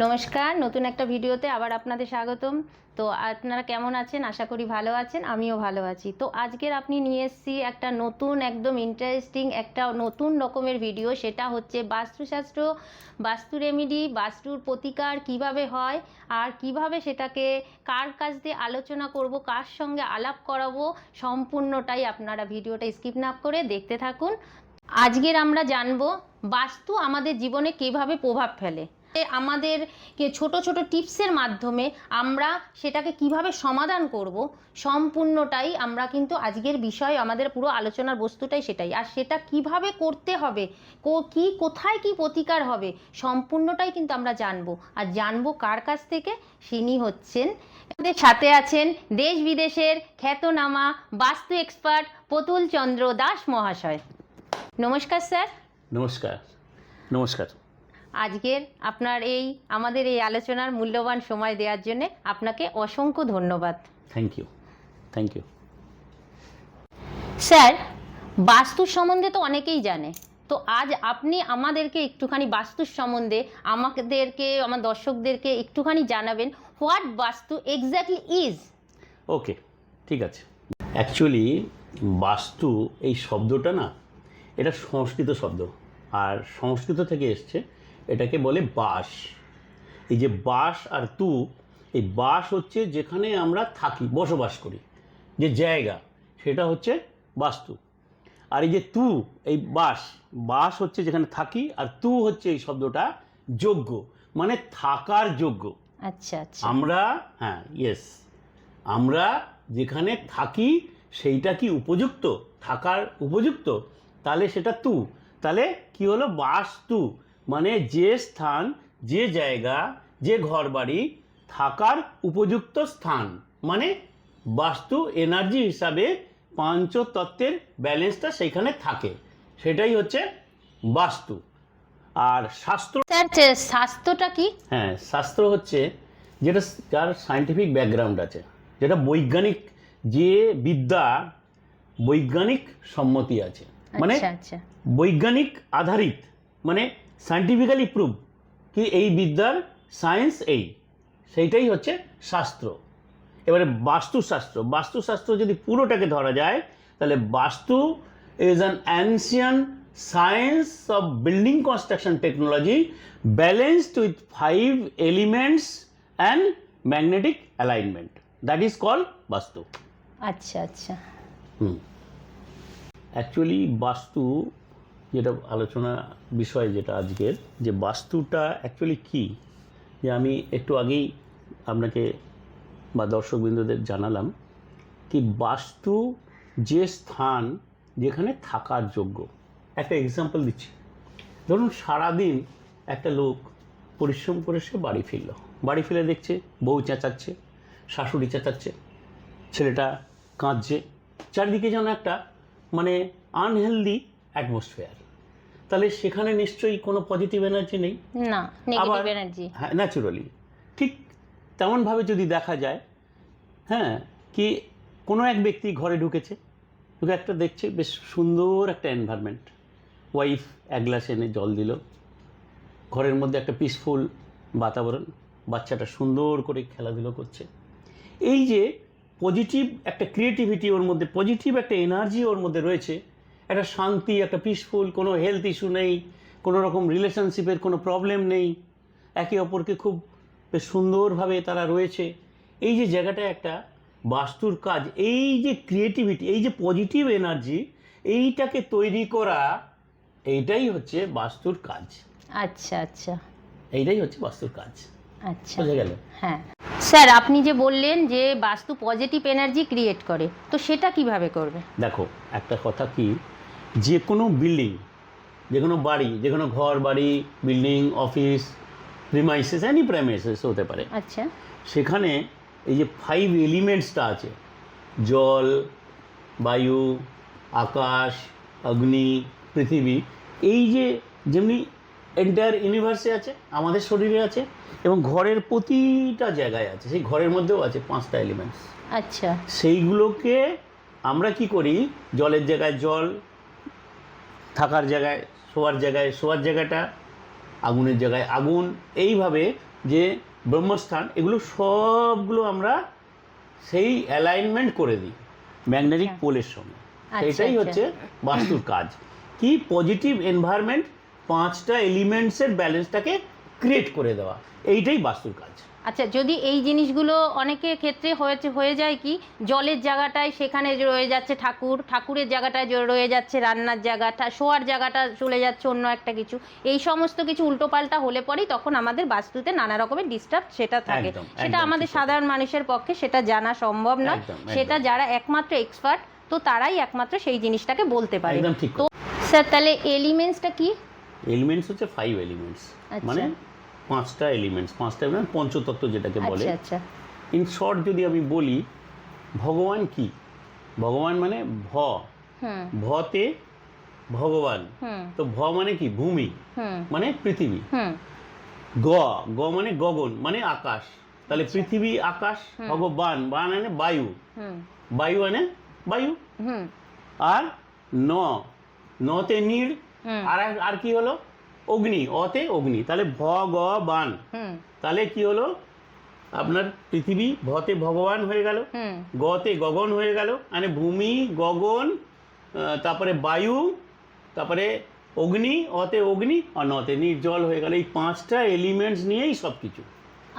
নমস্কার, নতুন একটা ভিডিওতে আবার আপনাদের স্বাগতম। তো আপনারা কেমন আছেন? আশা করি ভালো আছেন, আমিও ভালো আছি। তো আজকের আপনি নিয়ে এসেছি একটা নতুন একদম ইন্টারেস্টিং একটা নতুন রকমের ভিডিও। সেটা হচ্ছে বাস্তুশাস্ত্র, বাস্তু রেমেডি, বাস্তুর প্রতিকার কিভাবে হয় আর কিভাবে সেটাকে কার কাছ দিয়ে আলোচনা করব, কার সঙ্গে আলাপ করাবো, সম্পূর্ণটাই আপনারা ভিডিওটা স্কিপ না করে দেখতে থাকুন। আজকের আমরা জানবো বাস্তু আমাদের জীবনে কিভাবে প্রভাব ফেলে, আমাদের ছোট ছোট টিপসের মাধ্যমে আমরা সেটাকে কিভাবে সমাধান করব, সম্পূর্ণটাই আমরা কিন্তু আজকের বিষয়, আমাদের পুরো আলোচনার বস্তুটাই সেটাই। আর সেটা কিভাবে করতে হবে, কোথায় কি প্রতিকার হবে, সম্পূর্ণটাই কিন্তু আমরা জানবো। আর জানবো কার কাছ থেকে? তিনি হচ্ছেন, আমাদের সাথে আছেন দেশ বিদেশের খ্যাতনামা বাস্তু এক্সপার্ট প্রতুল চন্দ্র দাস মহাশয়। নমস্কার স্যার। নমস্কার। নমস্কার। আজকের আপনার আমাদের এই আলোচনার মূল্যবান সময় দেওয়ার জন্য আপনাকে অসংখ্য ধন্যবাদ। Thank you. Thank you. Sir, বাস্তুর সম্বন্ধে তো অনেকেই জানে, তো আজ আপনি আমাদেরকে একটুখানি বাস্তুর সম্বন্ধে আমার দর্শকদেরকে একটুখানি জানাবেন, হোয়াট বাস্তু এক্স্যাক্টলি ইজ। ওকে, ঠিক আছে। অ্যাকচুয়ালি বাস্তু এই শব্দটা না, এটা সংস্কৃত শব্দ, আর সংস্কৃত থেকে এসছে। এটাকে বলে বাস। এই যে বাস আর তু, এই বাস হচ্ছে যেখানে আমরা থাকি, বসবাস করি, যে জায়গা, সেটা হচ্ছে বাস্তু। আর এই যে তু, এই বাস হচ্ছে যেখানে থাকি, আর তু হচ্ছে এই শব্দটা যোগ্য, মানে থাকার যোগ্য। আচ্ছা আচ্ছা। আমরা আমরা যেখানে থাকি সেইটা কি উপযুক্ত, থাকার উপযুক্ত, তাহলে সেটা তু। তাহলে কি হলো? বাস্তু মানে যে স্থান, যে জায়গা, যে ঘরবাড়ি থাকার উপযুক্ত স্থান, মানে বাস্তু এনার্জি হিসাবে পঞ্চতত্ত্বের ব্যালেন্সটা সেইখানে থাকে, সেটাই হচ্ছে বাস্তু। আর শাস্ত্র, স্যার স্বাস্থ্যটা কি? হ্যাঁ, শাস্ত্র হচ্ছে যেটা, যার সায়েন্টিফিক ব্যাকগ্রাউন্ড আছে, যেটা বৈজ্ঞানিক, যে বিদ্যা বৈজ্ঞানিক সম্মতি আছে, মানে বৈজ্ঞানিক আধারিত, মানে সায়েন্টিফিক্যালি প্রুভ কি এই বিদ্যার সায়েন্স সেইটাই হচ্ছে শাস্ত্র। এবারে বাস্তুশাস্ত্র যদি পুরোটাকে ধরা যায়, তাহলে বাস্তু is an ancient science of building construction technology balanced with 5 elements and magnetic alignment, that is called bastu. আচ্ছা আচ্ছা। অ্যাকচুয়ালি বাস্তু যেটা আলোচনা বিষয়, যেটা আজকের, যে বাস্তুটা অ্যাকচুয়ালি কি, যে আমি একটু আগেই আপনাকে বা দর্শকবৃন্দদের জানালাম কি বাস্তু যে স্থান যেখানে থাকার যোগ্য। একটা এক্সাম্পল দিচ্ছি। ধরুন সারাদিন একটা লোক পরিশ্রম করে সে বাড়ি ফিরে দেখছে বউ চেঁচাচ্ছে, শাশুড়ি চেঁচাচ্ছে, ছেলেটা কাঁদছে, চারিদিকে যেন একটা মানে আনহেলদি অ্যাটমসফিয়ার। তাহলে সেখানে নিশ্চয়ই কোনো পজিটিভ এনার্জি নেই, না, নেগেটিভ এনার্জি। হ্যাঁ, ন্যাচুরালি। ঠিক তেমনভাবে যদি দেখা যায়, হ্যাঁ, কি কোনো এক ব্যক্তি ঘরে ঢুকেছে, একটা দেখছে বেশ সুন্দর একটা এনভায়রনমেন্ট, ওয়াইফ এক গ্লাস এনে জল দিল, ঘরের মধ্যে একটা পিসফুল বাতাবরণ, বাচ্চাটা সুন্দর করে খেলাধুলো করছে। এই যে পজিটিভ একটা ক্রিয়েটিভিটি ওর মধ্যে, পজিটিভ একটা এনার্জি ওর মধ্যে রয়েছে, একটা শান্তি, একটা পিসফুল, কোনো হেলথ ইস্যু নেই, কোনো রকম রিলেশনশিপের কোনো প্রবলেম নেই, একে অপরকে খুব বেশ সুন্দরভাবে তারা রয়েছে। এই যে জায়গাটা একটা বাস্তুর কাজ, এই যে ক্রিয়েটিভিটি, এই যে পজিটিভ এনার্জি, এইটাকে তৈরি করা, এইটাই হচ্ছে বাস্তুর কাজ। আচ্ছা আচ্ছা, এইটাই হচ্ছে বাস্তুর কাজ। আচ্ছা, বুঝে গেল? হ্যাঁ স্যার, আপনি যে বললেন যে বাস্তু পজিটিভ এনার্জি ক্রিয়েট করে, তো সেটা কিভাবে করবে? দেখো, একটা কথা কি, যে কোনো বিল্ডিং, যে কোনো বাড়ি, যে কোনো ঘর বাড়ি, building, office, premises, any premises হতে পারে। আচ্ছা, সেখানে এই যে 5 এলিমেন্টসটা আছে, জল, বায়ু, আকাশ, অগ্নি, পৃথিবী, এই যে যেমনি এন্টায়ার ইউনিভার্সে আছে, আমাদের শরীরে আছে, এবং ঘরের প্রতিটা জায়গায় আছে, সেই ঘরের মধ্যেও আছে 5টা এলিমেন্টস। আচ্ছা, সেইগুলোকে আমরা কি করি, জলের জায়গায় জল, থাকার জায়গায় শোয়ার জায়গাটা, আগুনের জায়গায় আগুন, এইভাবে যে ব্রহ্মস্থান, এগুলো সবগুলো আমরা সেই অ্যালাইনমেন্ট করে দিই ম্যাগনেটিক পোলের সঙ্গে। এটাই হচ্ছে বাস্তুর কাজ, কি পজিটিভ এনভায়রনমেন্ট, 5টা এলিমেন্টসের ব্যালেন্সটাকে ক্রিয়েট করে দেওয়া, এইটাই বাস্তুর কাজ। আচ্ছা, যদি এই জিনিসগুলো অনেকের ক্ষেত্রে হয়ে যায় কি, জলের জায়গাটায় সেখানে রয়ে যাচ্ছে ঠাকুর, ঠাকুরের জায়গাটায় রয়ে যাচ্ছে রান্নার জায়গাটা, শোয়ার জায়গাটা চলে যাচ্ছে অন্য একটা কিছু, এই সমস্ত কিছু উল্টোপাল্টা হলে পরেই তখন আমাদের বাস্তুতে নানা রকমের ডিস্টার্ব সেটা থাকে। সেটা আমাদের সাধারণ মানুষের পক্ষে সেটা জানা সম্ভব নয়, সেটা যারা একমাত্র এক্সপার্ট তো তারাই একমাত্র সেই জিনিসটাকে বলতে পারে। তো স্যার তাহলে এলিমেন্টসটা কি? এলিমেন্টস হচ্ছে 5 এলিমেন্টস, মানে 5টা এলিমেন্টস, 5টা এলিমেন্ট, পঞ্চতত্ত্ব যেটাকে বলে। আচ্ছা, ইন শর্ট যদি আমি বলি, ভগবান কি? ভগবান মানে ভতে ভগবান। তো ভ মানে কি? ভূমি মানে পৃথিবী। গ মানে গগন মানে আকাশ, তাহলে পৃথিবী আকাশ, ভগবান, বান মানে বায়ু, বায়ু মানে বায়ু। আর নতে নীড়, আর কি হলো? অগ্নি, অতে অগ্নি, তাহলে ভ গ বান, তাহলে কি হলো? আপনার পৃথিবী, ভতে ভগবান হয়ে গেল, গতে গগন হয়ে গেল, মানে ভূমি, গগন, তারপরে বায়ু, তারপরে অগ্নি, অতে অগ্নি, আর নতে নির্জল হয়ে গেল। এই 5টা এলিমেন্টস নিয়েই সব কিছু।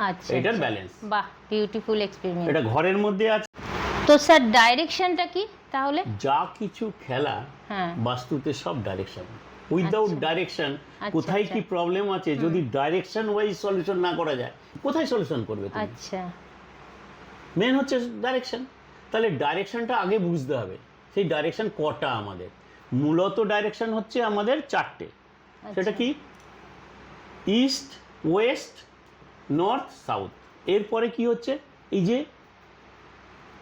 আচ্ছা, এটার ব্যালেন্স। বাহ, বিউটিফুল এক্সপেরিমেন্ট। এটা ঘরের মধ্যে আছে। তো স্যার ডাইরেকশনটা কি তাহলে? যা কিছু খেলা বাস্তুতে সব ডাইরেকশন। উইদাউট ডাইরেকশন কোথায় কি প্রবলেম আছে, যদি ডাইরেকশন ওয়াইজ সলিউশন না করা যায়, কোথায় সলিউশন করবে তুমি? আচ্ছা, মেন হচ্ছে ডাইরেকশন। তাহলে ডাইরেকশনটা আগে বুঝতে হবে, সেই ডাইরেকশন কটা আমাদের। মূলত ডাইরেকশন হচ্ছে আমাদের 4টে। সেটা কি? East, West, north, south. এরপরে কি হচ্ছে, এই যে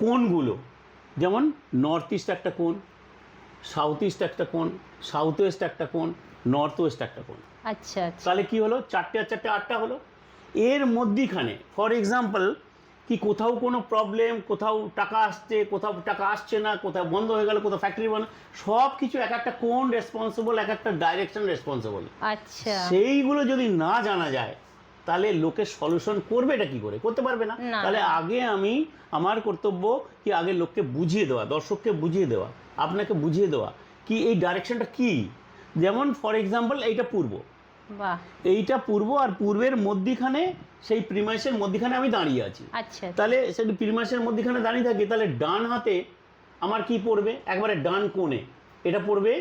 কোণগুলো, যেমন নর্থ ইস্ট একটা কোণ, সাউথ ইস্ট একটা কোণ, সাউথ ওয়েস্ট একটা কোণ, নর্থ ওয়েস্ট একটা কোণ। আচ্ছা, তাহলে কি হলো? 4টে আর 4টে 8টা হলো। এর মধ্যিখানে ফর এক্সাম্পল কি, কোথাও কোনো প্রবলেম, কোথাও টাকা আসছে, কোথাও টাকা আসছে না, কোথাও বন্ধ হয়ে গেল, কোথাও ফ্যাক্টরি বন্ধ, সব কিছু এক একটা কোণ রেসপন্সিবল, এক একটা ডাইরেকশন রেসপন্সিবল। আচ্ছা, সেইগুলো যদি না জানা যায় তাহলে লোকের সলিউশন করবে এটা কি করে? করতে পারবে না। তাহলে আগে আমার কর্তব্য কি, আগে লোককে বুঝিয়ে দেওয়া, দর্শককে বুঝিয়ে দেওয়া, আপনাকে বুঝিয়ে দেওয়া কি এই ডাইরেকশনটা কি। যেমন ফর এক্সাম্পল এইটা পূর্ব, এইটা পূর্ব, আর পূর্বের মধ্যিখানে সেই প্রিমাইসের মধ্যিখানে আমি দাঁড়িয়ে আছি। আচ্ছা, তাহলে সেই প্রিমাইসের মধ্যিখানে দাঁড়িয়ে থাকি, তাহলে ডান হাতে আমার কি পড়বে? একবারে ডান কোণে এটা পড়বে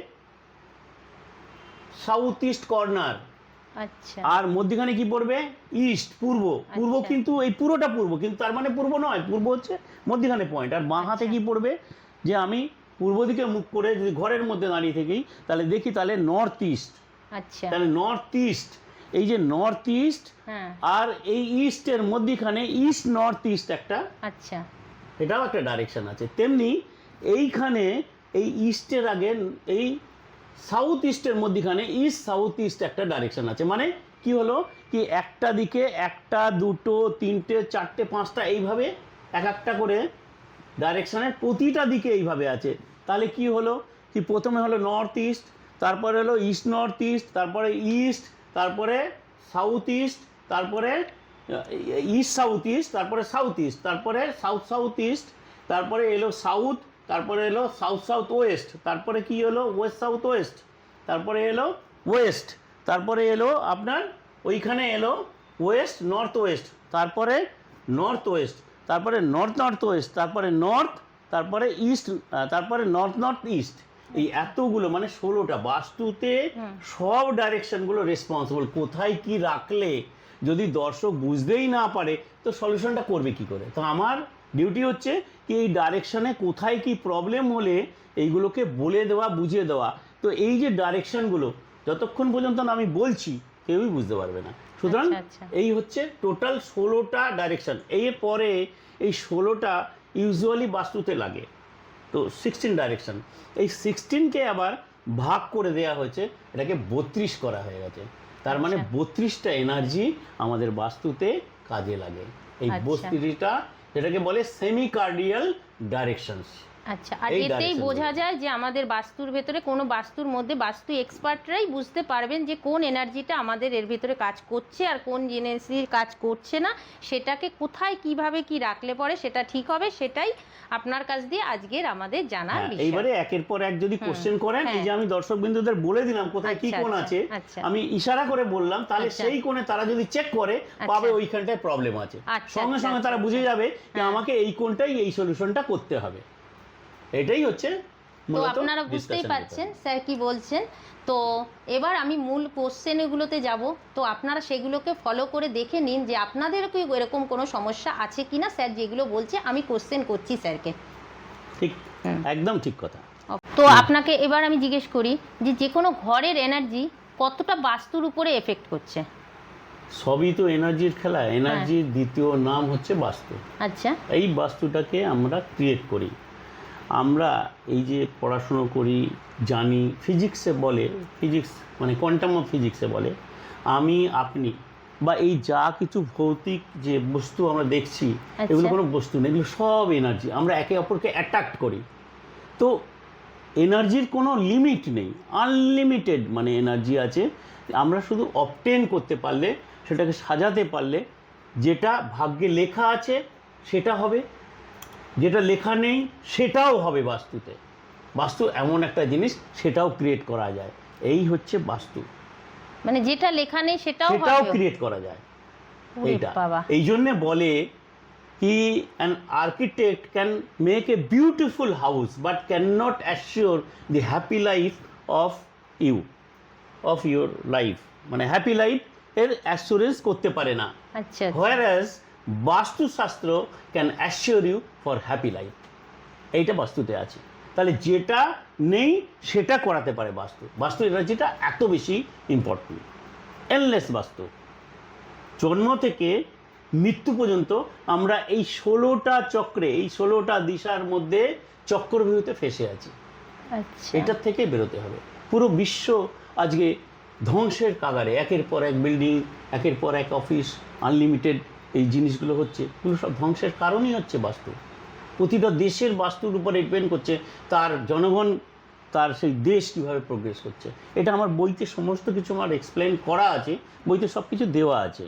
সাউথ ইস্ট কর্নার। আচ্ছা, আর মধ্যিখানে কি পড়বে? ইস্ট, পূর্ব। পূর্ব কিন্তু এই পুরোটা পূর্ব, কিন্তু তার মানে পূর্ব নয়, পূর্ব হচ্ছে মধ্যিখানে পয়েন্ট। আর বাঁ হাতে কি পড়বে? যে আমি পূর্ব দিকে মুখ করে যদি ঘরের মধ্যে দাঁড়িয়ে থেকেই তাহলে দেখি, তাহলে নর্থ ইস্ট। আচ্ছা, তাহলে নর্থ ইস্ট, এই যে নর্থ ইস্ট, আর এই ইস্টের মধ্যিখানে ইস্ট নর্থ ইস্ট একটা, আচ্ছা, এটাও একটা ডাইরেকশন আছে। তেমনি এইখানে এই ইস্টের আগে এই সাউথ ইস্টের মধ্যিখানে ইস্ট সাউথ ইস্ট একটা ডাইরেকশন আছে। মানে কি হলো কি, একটা দিকে 1টা 2টো 3টে 4টে 5টা এইভাবে এক একটা করে ডাইরেকশনের প্রতিটা দিকে এইভাবে আছে। তাহলে কি হলো কি, প্রথমে হলো নর্থ ইস্ট, তারপরে হলো ইস্ট নর্থ ইস্ট, তারপরে ইস্ট, তারপরে সাউথ ইস্ট, তারপরে ইস্ট সাউথ ইস্ট, তারপরে সাউথ ইস্ট, তারপরে সাউথ সাউথ ইস্ট, তারপরে এলো সাউথ, তারপরে এলো সাউথ সাউথ ওয়েস্ট, তারপরে কি হলো ওয়েস্ট সাউথ ওয়েস্ট, তারপরে এলো ওয়েস্ট, তারপরে এলো আপনার ওইখানে এলো ওয়েস্ট নর্থ ওয়েস্ট, তারপরে নর্থ ওয়েস্ট, তারপরে নর্থ নর্থ ওয়েস্ট, তারপরে নর্থ, তারপরে ইস্ট, তারপরে নর্থ নর্থ ইস্ট। এই এতগুলো মানে 16টা বাস্তুতে সব ডাইরেকশনগুলো রেসপন্সিবল। কোথায় কি রাখলে যদি দর্শক বুঝতেই না পারে তো সলিউশনটা করবে কি করে? তো আমার ডিউটি হচ্ছে কি এই ডাইরেকশনে কোথায় কি প্রবলেম হলে এইগুলোকে বলে দেওয়া, বুঝিয়ে দেওয়া। তো এই যে ডাইরেকশনগুলো যতক্ষণ পর্যন্ত না আমি বলছি কেউই বুঝতে পারবে না। সুতরাং এই হচ্ছে টোটাল 16টা ডাইরেকশন। এরপরে এই 16টা ইউজুয়ালি বাস্তুতে লাগে, তো 16 ডাইরেকশন। এই 16কে আবার ভাগ করে দেওয়া হয়েছে, এটাকে 32 করা হয়ে গেছে। তার মানে 32টা এনার্জি আমাদের বাস্তুতে কাজে লাগে। এই 32টা যেটাকে বলে সেমি কার্ডিয়াল ডাইরেকশনস। আচ্ছা, আর এই এতেই direction বোঝা গুলো। যায় যে আমাদের বাস্তুর ভেতরে কোনো বাস্তুর মধ্যে বাস্তু এক্সপার্টরাই বুঝতে পারবেন যে কোন এনার্জিটা আমাদের এর ভিতরে কাজ করছে আর কোন এনার্জি কাজ করছে না, সেটাকে কোথায় কিভাবে কি রাখলে পরে সেটা ঠিক হবে, সেটাই আপনার কাছ দিয়ে আজকের আমাদের জানার হ্যাঁ, বিষয়। এইবারে একের পর এক যদি কোশ্চেন করেন, এই হ্যাঁ। যে আমি দর্শক বিন্দুদের বলে দিলাম কোথায় কি আচ্ছা, কোণ আচ্ছা, আছে, আচ্ছা। আমি ইশারা করে বললাম, তাহলে আচ্ছা। সেই কোণে তারা যদি চেক করে পাবে ওইখানটায় প্রবলেম আছে, আচ্ছা, সঙ্গে আচ্ছা, সঙ্গে তারা আচ্ছা, বুঝে আচ্ছা। যাবে যে হ্যাঁ। আমাকে এই কোণটাই এই সলিউশনটা করতে হবে। এটাই হচ্ছে তো মূলত আপনারা বুঝতেই discussion পারছেন ব্যাপার। স্যার কি বলছেন। তো এবার আমি মূল কোশ্চেনগুলোতে যাব, তো আপনারা সেগুলোকে ফলো করে দেখে নিন যে আপনাদেরও কি এরকম কোনো সমস্যা আছে কিনা। স্যার যেগুলো বলছে আমি কোশ্চেন করছি স্যারকে। ঠিক, হুম। একদম ঠিক কথা। তো আপনাকে এবার আমি জিজ্ঞেস করি যে যে কোনো ঘরের এনার্জি কতটা বাস্তুর উপরে এফেক্ট করছে। সবই তো এনার্জির খেলা, এনার্জির দ্বিতীয় নাম হচ্ছে বাস্তু। আচ্ছা, এই বাস্তুটাকে আমরা ক্রিয়েট করি। আমরা এই যে পড়াশুনো করি, জানি, ফিজিক্সে বলে, ফিজিক্স মানে কোয়ান্টাম অফ ফিজিক্সে বলে, আমি আপনি বা এই যা কিছু ভৌতিক যে বস্তু আমরা দেখছি, এগুলো কোনো বস্তু নেই, এগুলো সব এনার্জি। আমরা একে অপরকে অ্যাট্রাক্ট করি। তো এনার্জির কোনো লিমিট নেই, আনলিমিটেড মানে এনার্জি আছে। আমরা শুধু অবটেন করতে পারলে, সেটাকে সাজাতে পারলে, যেটা ভাগ্যে লেখা আছে সেটা হবে, যেটা লেখা নেই সেটাও হবে বাস্তুতে। বাস্তু এমন একটা জিনিস, সেটাও ক্রিয়েট করা যায়। এই হচ্ছে বাস্তু, মানে যেটা লেখা নেই সেটাও সেটাও হবে। ক্রিয়েট করা যায়। ওরে এইটা বাবা। এই জন্যে বলে কি an architect can make a beautiful house but can not assure the happy life of you, of your life, মানে হ্যাপি লাইফ এর অ্যাসুরেন্স করতে পারে না। আচ্ছা, whereas Vastu Shastra can assure you for happy life. এইটা বাস্তুতে আছে। তাহলে যেটা নেই সেটা করাতে পারে বাস্তু। বাস্তু এনার্জিটা এত বেশি ইম্পর্টেন্ট। এনলেস বাস্তু, জন্ম থেকে মৃত্যু পর্যন্ত আমরা এই 16টা চক্রে, এই 16টা দিশার মধ্যে চক্রভিউতে ফেসে আছি। আচ্ছা। এটার থেকে বেরোতে হবে। পুরো বিশ্ব আজকে ধ্বংসের কাগারে, একের পর এক বিল্ডিং, একের পর এক অফিস, আনলিমিটেড এই জিনিসগুলো হচ্ছে, এগুলো সব ধ্বংসের কারণই হচ্ছে বাস্তু। প্রতিটা দেশের বাস্তুর উপরে ডিপেন্ড করছে তার জনগণ, তার সেই দেশ কীভাবে প্রোগ্রেস করছে। এটা আমার বইতে সমস্ত কিছু আমার এক্সপ্লেন করা আছে, বইতে সব কিছু দেওয়া আছে।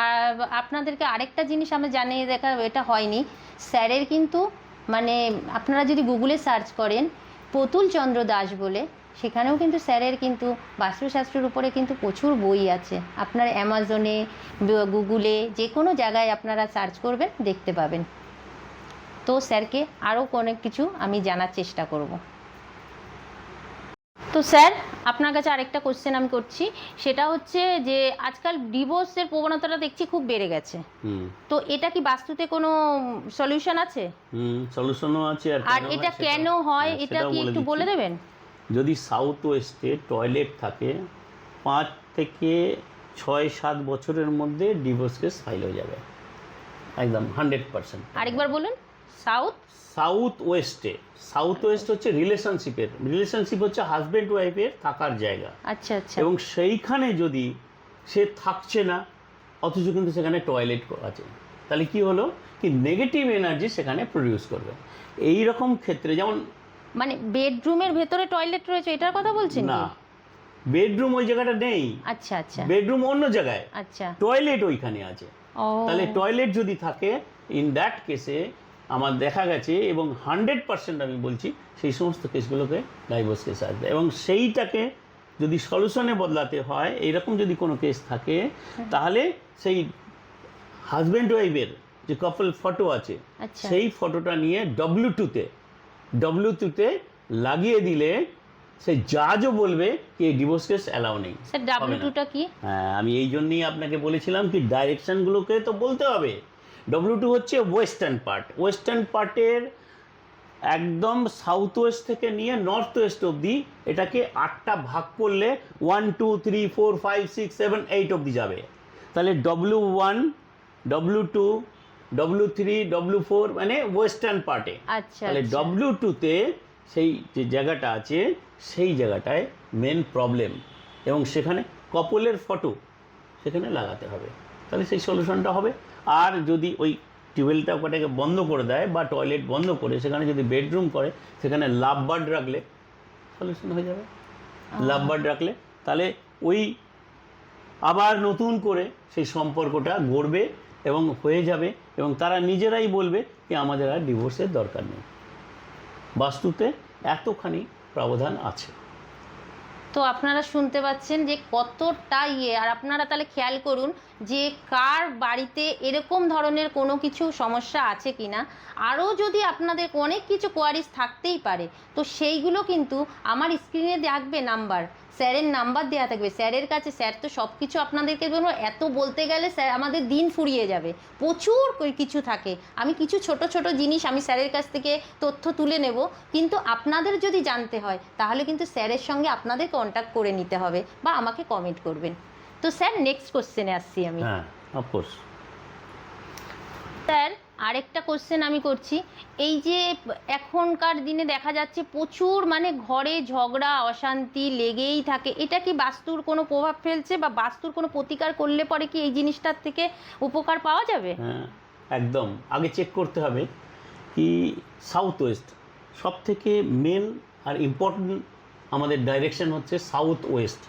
আর আপনাদেরকে আরেকটা জিনিস আমরা জানিয়ে দেখা, এটা হয়নি স্যারের কিন্তু, মানে আপনারা যদি গুগলে সার্চ করেন প্রতুল চন্দ্র দাস বলে, সেখানেও কিন্তু স্যারের কিন্তু বাস্তুশাস্ত্রের উপরে কিন্তু প্রচুর বই আছে। আপনার অ্যামাজনে, গুগলে, যে কোনো জায়গায় আপনারা সার্চ করবেন দেখতে পাবেন। তো স্যারকে আরও অনেক কিছু আমি জানার চেষ্টা করব। তো স্যার আপনার কাছে আরেকটা কোশ্চেন আমি করছি, সেটা হচ্ছে যে আজকাল ডিভোর্সের প্রবণতাটা দেখছি খুব বেড়ে গেছে। তো এটা কি বাস্তুতে কোনো সলিউশন আছে? সলিউশনও আছে। আর এটা কেন হয় এটা কি একটু বলে দেবেন? যদি সাউথ ওয়েস্টে টয়লেট থাকে, 5 থেকে 6-7 বছরের মধ্যে ডিভোর্স কেস ফাইল হয়ে যাবে, একদম 100%। আরেকবার বলুন। সাউথ ওয়েস্টে, সাউথ ওয়েস্ট হচ্ছে রিলেশনশিপের, রিলেশনশিপ হচ্ছে হাজব্যান্ড ওয়াইফের থাকার জায়গা। আচ্ছা, আচ্ছা। এবং সেইখানে যদি সে থাকছে না, অথচ কিন্তু সেখানে টয়লেট আছে, তাহলে কি হলো কি নেগেটিভ এনার্জি সেখানে প্রডিউস করবে। এই রকম ক্ষেত্রে যেমন, মানে বেডরুমের ভেতরে টয়লেট রয়েছে এটার কথা বলছেন না, কি? বেডরুম ওই জায়গাটা নেই। আচ্ছা, আচ্ছা। বেডরুম অন্য জায়গায়, আচ্ছা। টয়লেট ওইখানে আছে। ও, তাহলে টয়লেট যদি থাকে, ইন দ্যাট কেসে আমার দেখা গেছে, এবং 100% আমি বলছি, সেই সমস্ত কেসগুলোকে ডাইভোর্স কেস আসবে। এবং সেইটাকে যদি সলিউশনে বদলাতে হয়, এইরকম যদি কোনো কেস থাকে, তাহলে সেই হাজব্যান্ড ওয়াইফের যে কাপল ফটো আছে, আচ্ছা। সেই ফটোটা নিয়ে W2-তে লাগিয়ে দিলে সে জাজও বলবে কি ডিভোর্স কেস অ্যালাউ নেই। স্যার W2টা কি? হ্যাঁ, আমি এই জন্যই আপনাকে বলেছিলাম কি ডাইরেকশানগুলোকে তো বলতে হবে। W2 হচ্ছে ওয়েস্টার্ন পার্ট, ওয়েস্টার্ন পার্টের একদম সাউথ ওয়েস্ট থেকে নিয়ে নর্থ ওয়েস্ট অবধি, এটাকে 8টা ভাগ করলে 1 2 3 4 5 6 7 8 অবধি যাবে। তাহলে W1, W2, W3, W4 মানে ওয়েস্টার্ন পার্টে। আচ্ছা, তাহলে আচ্ছা। W2-তে সেই যে জায়গাটা আছে, সেই জায়গাটায় মেন প্রবলেম, এবং সেখানে কপলের ফটো সেখানে লাগাতে হবে, তাহলে সেই সলিউশনটা হবে। আর যদি ওই টিউবওয়েলটা ওটাকে বন্ধ করে দেয় বা টয়লেট বন্ধ করে সেখানে যদি বেডরুম করে, সেখানে লাভ বার্ড রাখলে সলিউশন হয়ে যাবে। লাভ বার্ড রাখলে তাহলে ওই আবার নতুন করে সেই সম্পর্কটা গড়বে এবং হয়ে যাবে, এবং তারা নিজেরাই বলবে যে আমাদের আর ডিভোর্সের দরকার নেই। বাস্তুতে এতখানি প্রাবধান আছে। তো আপনারা শুনতে পাচ্ছেন যে কতটা আর আপনারা তাহলে খেয়াল করুন যে কার বাড়িতে এরকম ধরনের কোনো কিছু সমস্যা আছে কি না। আরও যদি আপনাদের অনেক কিছু কোয়ারিজ থাকতেই পারে, তো সেইগুলো কিন্তু আমার স্ক্রিনে থাকবে নাম্বার, স্যারের নাম্বার দেওয়া থাকবে, স্যারের কাছে। স্যার তো সব কিছু আপনাদেরকে বলবো, এত বলতে গেলে স্যার আমাদের দিন ফুরিয়ে যাবে, প্রচুর কিছু থাকে। আমি কিছু ছোট ছোট জিনিস আমি স্যারের কাছ থেকে তথ্য তুলে নেব, কিন্তু আপনাদের যদি জানতে হয় তাহলে কিন্তু স্যারের সঙ্গে আপনাদের কন্ট্যাক্ট করে নিতে হবে বা আমাকে কমেন্ট করবেন। তো স্যার নেক্সট কোশ্চেনে আসছি আমি। হ্যাঁ, অফকোর্স। স্যার আরেকটা কোশ্চেন আমি করছি, এই যে এখনকার দিনে দেখা যাচ্ছে প্রচুর মানে ঘরে ঝগড়া অশান্তি লেগেই থাকে, এটা কি বাস্তুর কোনো প্রভাব ফেলছে বা বাস্তুর কোনো প্রতিকার করলে পরে কি এই জিনিসটার থেকে উপকার পাওয়া যাবে? হ্যাঁ, একদম। আগে চেক করতে হবে কি সাউথ ওয়েস্ট সব থেকে মেন আর ইম্পর্টেন্ট আমাদের ডাইরেকশন হচ্ছে সাউথ ওয়েস্ট,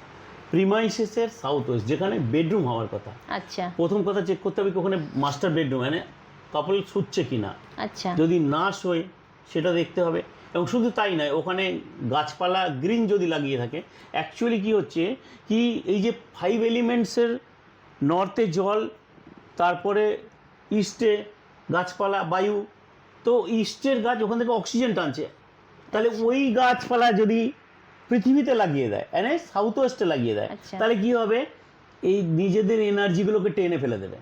প্রিমাইসেসের সাউথ ওয়েস্ট, যেখানে বেডরুম হওয়ার কথা। আচ্ছা প্রথম কথা চেক করতে হবে কি ওখানে মাস্টার বেডরুম মানে কাপল শুচ্ছে কি না। আচ্ছা, যদি না শোয় সেটা দেখতে হবে। এবং শুধু তাই নয়, ওখানে গাছপালা গ্রিন যদি লাগিয়ে থাকে, অ্যাকচুয়ালি কি হচ্ছে কি এই যে 5 এলিমেন্টসের নর্থে জল, তারপরে ইস্টে গাছপালা বায়ু, তো ইস্টের গাছ ওখান থেকে অক্সিজেন টানছে, তাহলে ওই গাছপালা যদি পৃথিবীতে লাগিয়ে দেয়, মানে সাউথ ওয়েস্টে লাগিয়ে দেয়, তাহলে কি হবে এই নিজেদের এনার্জিগুলোকে টেনে ফেলে দেবে,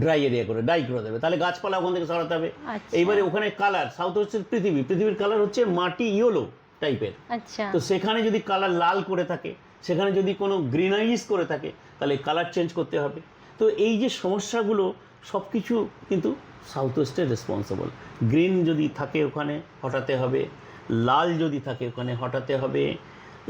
ড্রাই এরিয়া করে ডাই করে দেবে, তাহলে গাছপালা ওখান থেকে সরাতে হবে। এইবারে ওখানে কালার, সাউথ ওয়েস্টের পৃথিবীর কালার হচ্ছে মাটি ইয়েলো টাইপের, আচ্ছা, তো সেখানে যদি কালার লাল করে থাকে, সেখানে যদি কোনো গ্রিনাইজ করে থাকে, তাহলে কালার চেঞ্জ করতে হবে। তো এই যে সমস্যাগুলো সব কিছু কিন্তু সাউথ ওয়েস্টের রেসপন্সিবল। গ্রিন যদি থাকে ওখানে হটাতে হবে, লাল যদি থাকে ওখানে হটাতে হবে,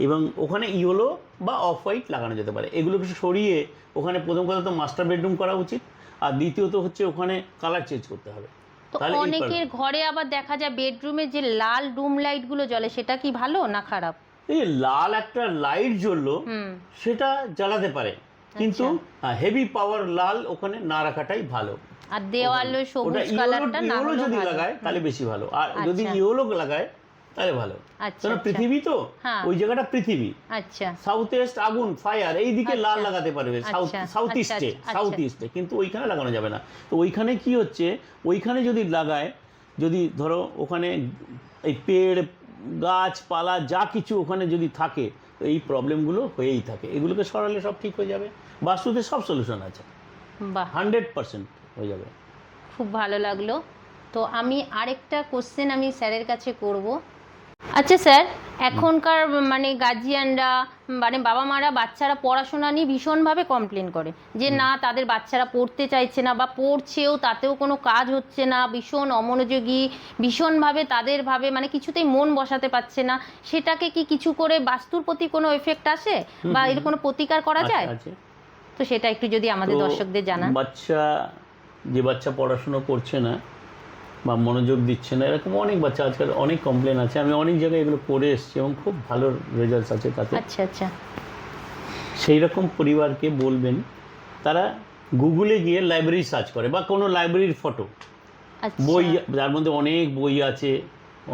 এবং ওখানে ইয়েলো বা অফ হোয়াইট লাগানো যেতে পারে। এগুলোকে সরিয়ে ওখানে প্রথম কথা তো মাস্টার বেডরুম করা উচিত, আর দ্বিতীয়ত হচ্ছে ওখানে কালার চেঞ্জ করতে হবে। তো অনেকের ঘরে আবার দেখা যায় বেডরুমে যে লাল রুম লাইট গুলো জ্বলে, সেটা কি ভালো না খারাপ? এই লাল একটা লাইট জ্বললো সেটা জ্বালাতে পারে, কিন্তু হেভি পাওয়ার লাল ওখানে না রাখাটাই ভালো। আর দেওয়ালে সবুজ কালারটা না হলে যদি লাগায় তাহলে বেশি ভালো, আর যদি ইয়েলো লাগায় তাহলে ভালো। কারণ পৃথিবী তো ওই জায়গাটা পৃথিবী, আচ্ছা, সাউথ ইস্ট আগুন ফায়ার, এই দিকে লাল লাগাতে পারবে সাউথ ইস্টে, কিন্তু ওইখানে লাগানো যাবে না। তো ওইখানে কি হচ্ছে, ওইখানে যদি লাগায়, যদি ধরো ওখানে এই পেড় গাছপালা যা কিছু ওখানে যদি থাকে, তো এই প্রবলেমগুলো হয়েই থাকে। এগুলোকে সরালে সব ঠিক হয়ে যাবে। বাস্তুতে সব সলিউশন আছে, 100% হয়ে যাবে। খুব ভালো লাগলো। তো আমি আরেকটা কোশ্চেন আমি স্যারের কাছে করব। আচ্ছা স্যার, এখনকার মানে গার্জিয়ানরা মানে বাবা মারা বাচ্চারা পড়াশোনা নিয়ে ভীষণভাবে কমপ্লেন করে যে না তাদের বাচ্চারা পড়তে চাইছে না, বা পড়ছেও তাতেও কোনো কাজ হচ্ছে না, ভীষণ অমনোযোগী, ভীষণভাবে তাদের ভাবে মানে কিছুতেই মন বসাতে পারছে না। সেটাকে কি কিছু করে বাস্তুর প্রতি কোনো এফেক্ট আসে বা এর কোনো প্রতিকার করা যায়? তো সেটা একটু যদি আমাদের দর্শকদের জানান। বাচ্চা পড়াশোনা করছে না বা মনোযোগ দিচ্ছে না, এরকম অনেক বাচ্চা আজকাল অনেক কমপ্লেন আছে। আমি অনেক জায়গায় এগুলো করে এসেছি এবং খুব ভালো রেজাল্টস আছে তাতে। আচ্ছা আচ্ছা, সেই রকম পরিবারকে বলবেন তারা গুগলে গিয়ে লাইব্রেরি সার্চ করে, বা কোনো লাইব্রেরির ফটো, বই যার মধ্যে অনেক বই আছে,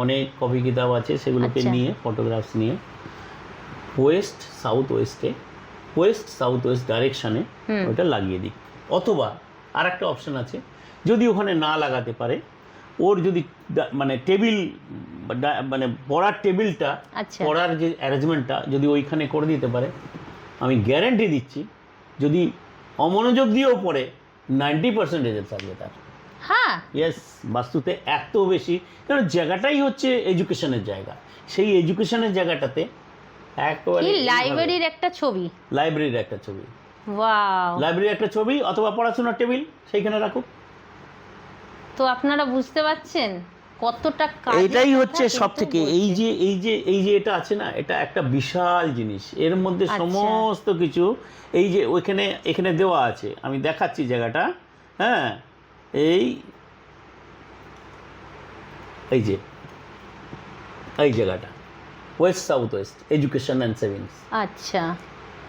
অনেক কপি কিতাব আছে, সেগুলোকে নিয়ে ফটোগ্রাফস নিয়ে ওয়েস্ট সাউথ ওয়েস্ট ডাইরেকশানে ওইটা লাগিয়ে দিই। অথবা আর একটা অপশান আছে, যদি ওখানে না লাগাতে পারে, ওর যদি মানে টেবিল মানে পড়ার টেবিলটা, পড়ার যে অ্যারেঞ্জমেন্টটা যদি ওইখানে করে দিতে পারে, আমি গ্যারেন্টি দিচ্ছি যদি অমনোযোগ দিয়েও পড়ে 90% রেজাল্ট থাকবে তার। হ্যাঁ, ইয়েস, বাস্তুতে এত বেশি, কারণ জায়গাটাই হচ্ছে এডুকেশনের জায়গা। সেই এডুকেশনের জায়গাটাতে একেবারে লাইব্রেরির একটা ছবি, ওয়াও, লাইব্রেরির একটা ছবি অথবা পড়াশোনার টেবিল সেইখানে রাখুক। তো আপনারা বুঝতে পারছেন কতটা কাজ। এটাই হচ্ছে সব থেকে এই যে এটা আছে না, এটা একটা বিশাল জিনিস। এর মধ্যে সমস্ত কিছু এই যে এখানে দেওয়া আছে, আমি দেখাচ্ছি জায়গাটা। হ্যাঁ, এই এই যে এই জায়গাটা West south West education and savings, আচ্ছা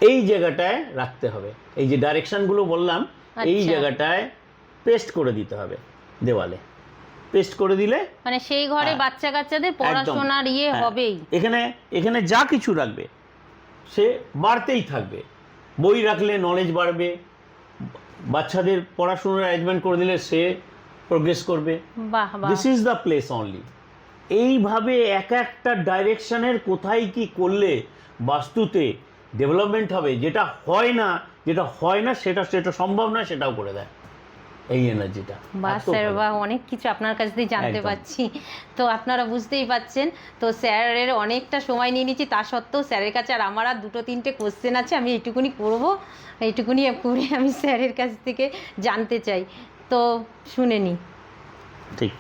এই জায়গাটায় রাখতে হবে। এই যে ডাইরেকশনগুলো বললাম এই আচ্ছা। জায়গাটায় পেস্ট করে দিতে হবে দেওয়ালে। পেস্ট করে দিলে মানে সেই ঘরে হ্যাঁ, বাচ্চা কাচ্চাদের পড়াশোনার হ্যাঁ, হবেই। এখানে এখানে যা কিছু রাখবে সে বাড়তেই থাকবে। বই রাখলে নলেজ বাড়বে, বাচ্চাদের পড়াশোনার অ্যারেঞ্জমেন্ট করে দিলে সে প্রোগ্রেস করবে। বাহ বাহ, this is the place only. এইভাবে এক একটা ডাইরেকশনের কোথায় কি করলে বাস্তুতে ডেভেলপমেন্ট হবে, যেটা হয় না সেটা সম্ভব না সেটাও করে দেয় এই এনার্জিটা। বাহ এত স্যার, ভালো। বাহ, অনেক কিছু আপনার কাছ থেকে জানতে একদম। পারছি। তো আপনারা বুঝতেই পাচ্ছেন, তো স্যারের অনেকটা সময় নিয়ে নিচ্ছি, তা সত্ত্বেও স্যারের কাছে আর আমার আর 2-3টে কোশ্চেন আছে, আমি এইটুকুনি করব, এইটুকুনি করে আমি স্যারের কাছ থেকে জানতে চাই। তো শুনে নিই। ঠিক।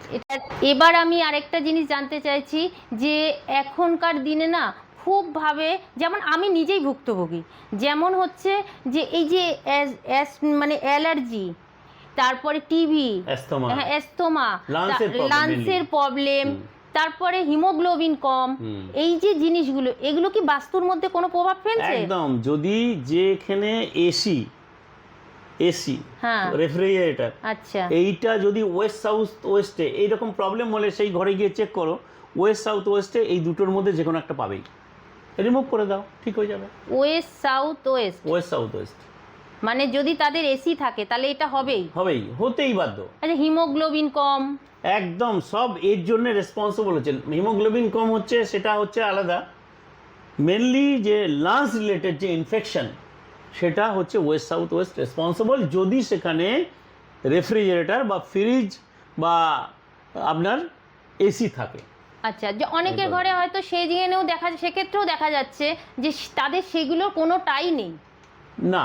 এবার আমি আরেকটা জিনিস জানতে চাইছি যে এখনকার দিনে না খুবভাবে, যেমন আমি নিজেই ভুক্তভোগী, যেমন হচ্ছে যে এই যে মানে অ্যালার্জি, তারপরে টিভি, অ্যাস্তমা, হ্যাঁ অ্যাস্তমা, লাংসের লাংসের প্রবলেম, তারপরে হিমোগ্লোবিন কম, এই যে জিনিসগুলো, এগুলো কি বাস্তুর মধ্যে কোনো প্রভাব ফেলছে? একদম। যদি যেখানে এসি হ্যাঁ রেফ্রিজারেটর, আচ্ছা এইটা যদি ওয়েস্ট সাউথ ওয়েস্টে এইরকম প্রবলেম হলে সেই ঘরে গিয়ে চেক করো, ওয়েস্ট সাউথ ওয়েস্টে এই দুটোর মধ্যে যে কোনো একটা পাবেই, রিমুভ করে দাও, ঠিক হয়ে যাবে। West south West, West south West মানে যদি তাদের এসি থাকে তাহলে এটা হবেই, হতেই বাধ্য। আচ্ছা হিমোগ্লোবিন কম, একদম সব এর জন্য রেসপন্সিবল হচ্ছে। হিমোগ্লোবিন কম হচ্ছে সেটা হচ্ছে আলাদা, মেনলি যে লাংস রিলেটেড যে ইনফেকশন সেটা হচ্ছে ওয়েস্ট সাউথ ওয়েস্ট রেসপন্সিবল, যদি সেখানে রেফ্রিজারেটর বা ফ্রিজ বা আপনার এসি থাকে। আচ্ছা যে অনেকের ঘরে হয়তো সেই জিনিসেও সেক্ষেত্রেও দেখা যাচ্ছে যে তাদের সেগুলোর কোনোটাই নেই। না,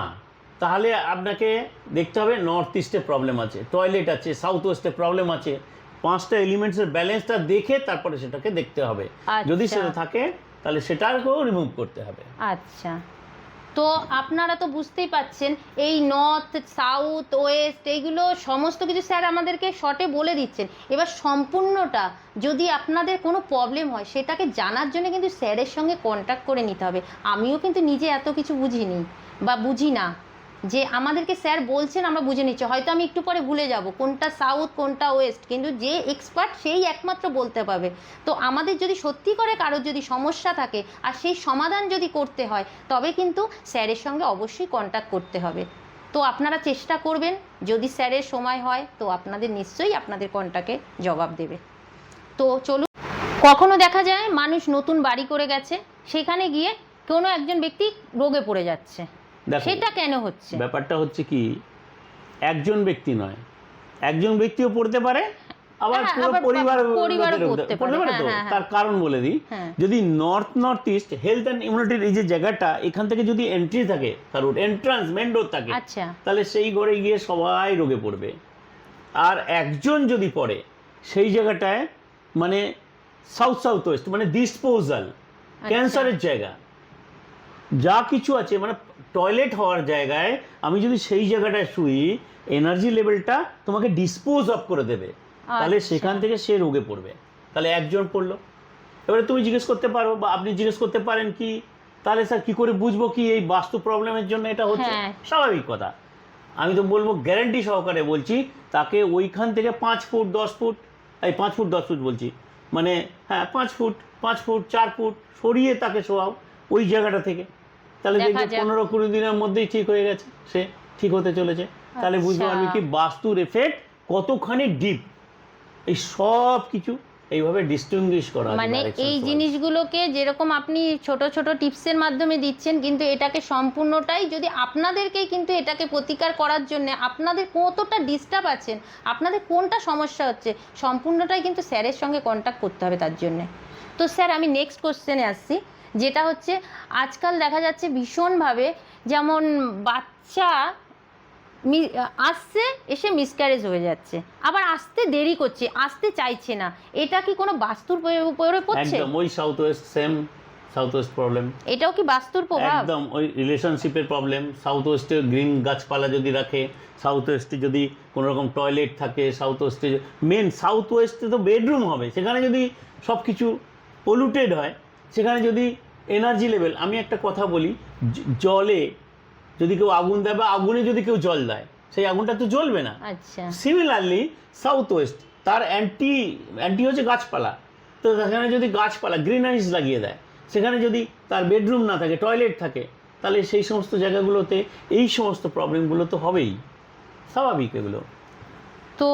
তাহলে আপনাকে দেখতে হবে নর্থ ইস্টে প্রবলেম আছে, টয়লেট আছে, সাউথ ওয়েস্টে প্রবলেম আছে, 5টা এলিমেন্টসের ব্যালেন্সটা দেখে তারপরে সেটাকে দেখতে হবে। যদি আচ্ছা। সেটা থাকে তাহলে সেটাকেও রিমুভ করতে হবে। আচ্ছা, তো আপনারা তো বুঝতেই পাচ্ছেন এই নর্থ সাউথ ওয়েস্ট এইগুলো সমস্ত কিছু স্যার আমাদেরকে শর্টে বলে দিচ্ছেন। এবার সম্পূর্ণটা যদি আপনাদের কোনো প্রবলেম হয় সেটাকে জানার জন্য কিন্তু স্যারের সঙ্গে কন্ট্যাক্ট করে নিতে হবে। আমিও কিন্তু নিজে এত কিছু বুঝিনি বা বুঝি না, যে আমাদেরকে স্যার বলছেন আমরা বুঝে নিচ্ছি, হয়তো আমি একটু পরে ভুলে যাব কোনটা সাউথ কোনটা ওয়েস্ট, কিন্তু যে এক্সপার্ট সেই একমাত্র বলতে পারবে। তো আমাদের যদি সত্যি করে কারোর যদি সমস্যা থাকে আর সেই সমাধান যদি করতে হয় তবে কিন্তু স্যারের সঙ্গে অবশ্যই কন্ট্যাক্ট করতে হবে। তো আপনারা চেষ্টা করবেন, যদি স্যারের সময় হয় তো আপনাদের নিশ্চয়ই আপনাদের কন্ট্যাক্টে জবাব দেবে। তো চলুন, কখনো দেখা যায় মানুষ নতুন বাড়ি করে গেছে, সেখানে গিয়ে কোনো একজন ব্যক্তি রোগে পড়ে যাচ্ছে, সেটা কেন হচ্ছে? ব্যাপারটা হচ্ছে কি, একজন ব্যক্তি নয়, একজন ব্যক্তিও পড়তে পারে, আবার পুরো পরিবারও পড়তে পারে তো। তার কারণ বলে দিই, যদি নর্থ ইস্ট হেলথ অ্যান্ড ইমিউনিটির এই যে জায়গাটা, এখান থেকে যদি এন্ট্রি থাকে, কারোর এন্ট্রান্স মেন ডোর থাকে, তাহলে সেই ঘরে গিয়ে সবাই রোগে পড়বে। আর একজন যদি পড়ে সেই জায়গাটায়, মানে সাউথ ওয়েস্ট মানে ডিসপোজাল, ক্যান্সারের জায়গা, যা কিছু আছে, মানে টয়লেট হওয়ার জায়গায় আমি যদি সেই জায়গাটায় শুই, এনার্জি লেভেলটা তোমাকে ডিসপোজ অফ করে দেবে, তাহলে সেখান থেকে সে রোগে পড়বে। তাহলে একজন পড়লো, এবারে তুমি জিজ্ঞেস করতে পারো বা আপনি জিজ্ঞেস করতে পারেন কি, তাহলে স্যার কি করে বুঝবো কি এই বাস্তু প্রবলেমের জন্য এটা হচ্ছে? স্বাভাবিক কথা, আমি তো বলবো গ্যারান্টি সহকারে বলছি, তাকে ওইখান থেকে 5 ফুট 10 ফুট, এই 5 ফুট 10 ফুট বলছি, মানে হ্যাঁ 5 ফুট 4 ফুট সরিয়ে তাকে শোয়াও ওই জায়গাটা থেকে, তাহলে দেখবে 15-20 দিনের মধ্যেই ঠিক হয়ে গেছে, সে ঠিক হতে চলেছে। তাহলে বুঝতে পারবি কি বাস্তুর এফেক্ট কতখানি ডিপ। এই সব কিছু এইভাবে ডিস্টিংগুইশ করা, মানে এই জিনিসগুলোকে যেরকম আপনি ছোট ছোট টিপসের মাধ্যমে দিচ্ছেন, কিন্তু এটাকে সম্পূর্ণটাই যদি আপনাদেরকেই কিন্তু এটাকে প্রতিকার করার জন্য আপনাদের কতটা ডিস্টার্ব আছেন, আপনাদের কোনটা সমস্যা হচ্ছে, সম্পূর্ণটাই কিন্তু স্যারের সঙ্গে কন্ট্যাক্ট করতে হবে তার জন্যে। তো স্যার আমি নেক্সট কোশ্চেনে আসছি, যেটা হচ্ছে আজকাল দেখা যাচ্ছে ভীষণভাবে, যেমন বাচ্চা আসছে এসে মিসক্যারেজ হয়ে যাচ্ছে, আবার আসতে দেরি করছে, আসতে চাইছে না, এটা কি কোনো বাস্তুর উপরে পড়ছে? একদম ওই south West south West problem. এটাও কি বাস্তুর প্রভাব? একদম ওই রিলেশনশিপের প্রবলেম। সাউথ ওয়েস্টে গ্রিন গাছপালা যদি রাখে, সাউথ ওয়েস্টে যদি কোনো রকম টয়লেট থাকে, সাউথ ওয়েস্টে মেন সাউথ ওয়েস্টে তো বেডরুম হবে, সেখানে যদি সব কিছু পলিউটেড হয়, সেখানে যদি এনার্জি লেভেল, আমি একটা কথা বলি, জলে যদি কেউ আগুন দেয় বা আগুনে যদি কেউ জল দেয়, সেই আগুনটা তো জ্বলবে না। আচ্ছা, সিমিলারলি সাউথ ওয়েস্ট তার অ্যান্টি হচ্ছে গাছপালা, তো সেখানে যদি গাছপালা গ্রিনারিজ লাগিয়ে দেয়, সেখানে যদি তার বেডরুম না থাকে, টয়লেট থাকে, তাহলে সেই সমস্ত জায়গাগুলোতে এই সমস্ত প্রবলেমগুলো তো হবেই, স্বাভাবিক এগুলো। তো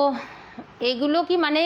এগুলো কি মানে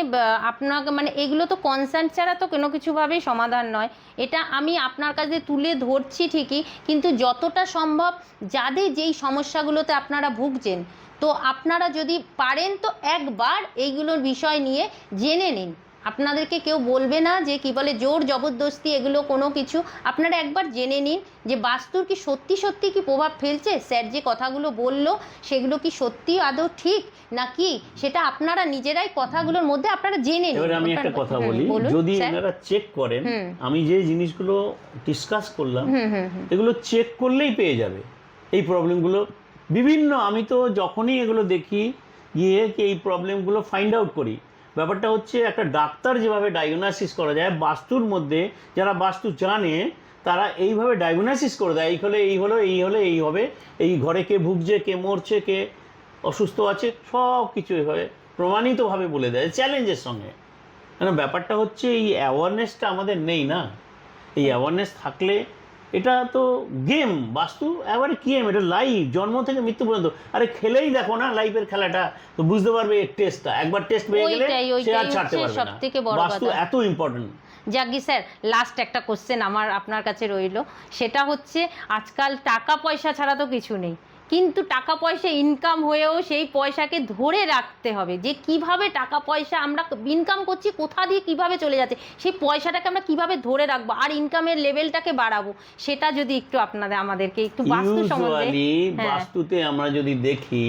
আপনাকে মানে এগুলো তো কনসার্ন ছাড়া তো কোনো কিছুভাবেই সমাধান নয়। এটা আমি আপনার কাছে তুলে ধরছি ঠিকই, কিন্তু যতটা সম্ভব যাদের যেই সমস্যাগুলোতে আপনারা ভুগছেন, তো আপনারা যদি পারেন তো একবার এইগুলোর বিষয় নিয়ে জেনে নিন। আপনাদেরকে কেউ বলবে না যে কি বলে জোর জবরদস্তি এগুলো কোনো কিছু, আপনারা একবার জেনে নিন যে বাস্তুর কি সত্যি সত্যি কি প্রভাব ফেলছে। স্যার যে কথাগুলো বললো সেগুলো কি সত্যি আদৌ ঠিক নাকি, সেটা আপনারা নিজেরাই কথাগুলোর মধ্যে আপনারা জেনে নিন। এবারে আমি একটা কথা বলি, যদি এনারা চেক করেন, আমি যে জিনিসগুলো ডিসকাস করলাম এগুলো চেক করলেই পেয়ে যাবে এই প্রবলেমগুলো বিভিন্ন। আমি তো যখনই এগুলো দেখি গিয়ে এই প্রবলেমগুলো ফাইন্ড আউট করি। ব্যাপারটা হচ্ছে একটা ডাক্তার যেভাবে ডায়াগনোসিস করা যায়, বাস্তুর মধ্যে যারা বাস্তু জানে তারা এইভাবে ডায়াগনোসিস করে দেয়, এই হলে এই হলো, এই হলে এই হবে, এই ঘরে কে ভুগছে, কে মরছে, কে অসুস্থ আছে, সব কিছু এইভাবে প্রমাণিতভাবে বলে দেয় চ্যালেঞ্জের সঙ্গে। কেন ব্যাপারটা হচ্ছে এই অ্যাওয়ারনেসটা আমাদের নেই না। এই অ্যাওয়ারনেস থাকলে, এটা তো গেম, বাস্তু এবারে গেম, এটা লাইফ, জন্ম থেকে মৃত্যু পর্যন্ত। আরে খেলেই দেখো না লাইফের খেলাটা, তো বুঝতে পারবে এর টেস্টটা। একবার টেস্ট পেয়ে গেলে সে আর ছাড়তে পারবে না। বাস্তু এত ইম্পর্টেন্ট। যাকি স্যার, লাস্ট একটা কোশ্চেন আমার আপনার কাছে রইল, সেটা হচ্ছে আজকাল টাকা পয়সা ছাড়া তো কিছু নেই, কিন্তু টাকা পয়সা ইনকাম হয়েও সেই পয়সাকে ধরে রাখতে হবে, যে কিভাবে টাকা পয়সা আমরা ইনকাম করছি, কোথা দিয়ে কিভাবে চলে যাচ্ছে, সেই পয়সাটাকে আমরা কিভাবে ধরে রাখবো আর ইনকামের লেভেলটাকে বাড়াবো, সেটা যদি একটু আমাদেরকে একটু বাস্তু সম্বন্ধে। বাস্তুতে আমরা যদি দেখি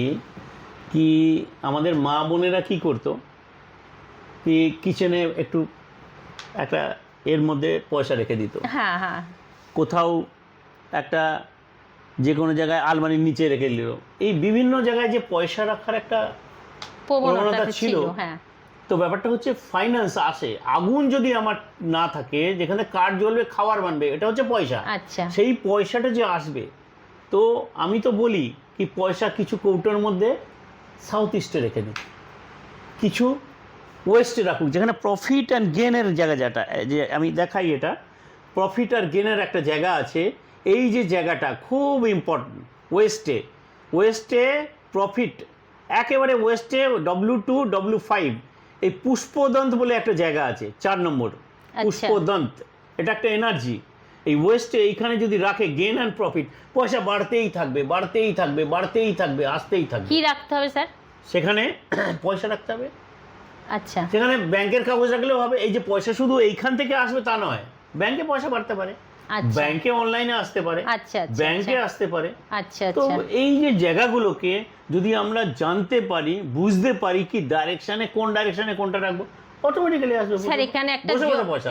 কি আমাদের মা বোনেরা কি করতো, কি কিচেনে একটু একটা এর মধ্যে পয়সা রেখে দিত, হ্যাঁ হ্যাঁ, কোথাও একটা যে কোনো জায়গায় আলমারির নিচে রেখে দিল। এই বিভিন্ন জায়গায় যে পয়সা রাখার একটা প্রবণতা ছিল। হ্যাঁ, তো ব্যাপারটা হচ্ছে ফাইন্যান্স আসে, আগুন যদি আমার না থাকে, যেখানে কাঠ জ্বলবে, খাবার বানবে, এটা হচ্ছে পয়সা। আচ্ছা, সেই পয়সাটা যে আসবে, তো আমি তো বলি কি পয়সা কিছু কৌটোর মধ্যে সাউথ ইস্টে রেখে দিই, কিছু ওয়েস্টে রাখুক, যেখানে প্রফিট অ্যান্ড গেনের জায়গা, যেটা যে আমি দেখাই, এটা প্রফিট আর গেনের একটা জায়গা আছে। এই যে জায়গাটা খুব ইম্পর্টেন্ট, ওয়েস্টে প্রফিট, একেবারে ওয়েস্টে W2 W5, এই পুষ্পদন্ত বলে একটা জায়গা আছে, 4 নম্বর পুষ্পদন্ত, এটা একটা এনার্জি। এই ওয়েস্টে এইখানে যদি রাখে গেন অ্যান্ড প্রফিট, পয়সা বাড়তেই থাকবে, বাড়তেই থাকবে, বাড়তেই থাকবে, আসতেই থাকবে। কি রাখতে হবে স্যার সেখানে? পয়সা রাখতে হবে। আচ্ছা, সেখানে ব্যাংকের কাগজ রাখলেও হবে। এই যে পয়সা শুধু এইখান থেকে আসবে তা নয়, ব্যাংকে পয়সা বাড়তে পারে, ব্যাংকে অনলাইনে আসতে পারে, ব্যাংকে আসতে পারে। তো এই যে জায়গাগুলোকে যদি আমরা জানতে পারি, বুঝতে পারি কি ডাইরেকশনে, কোন ডাইরেকশনে কোনটা রাখবো, অটোমেটিক্যালি আসবে। স্যার এখানে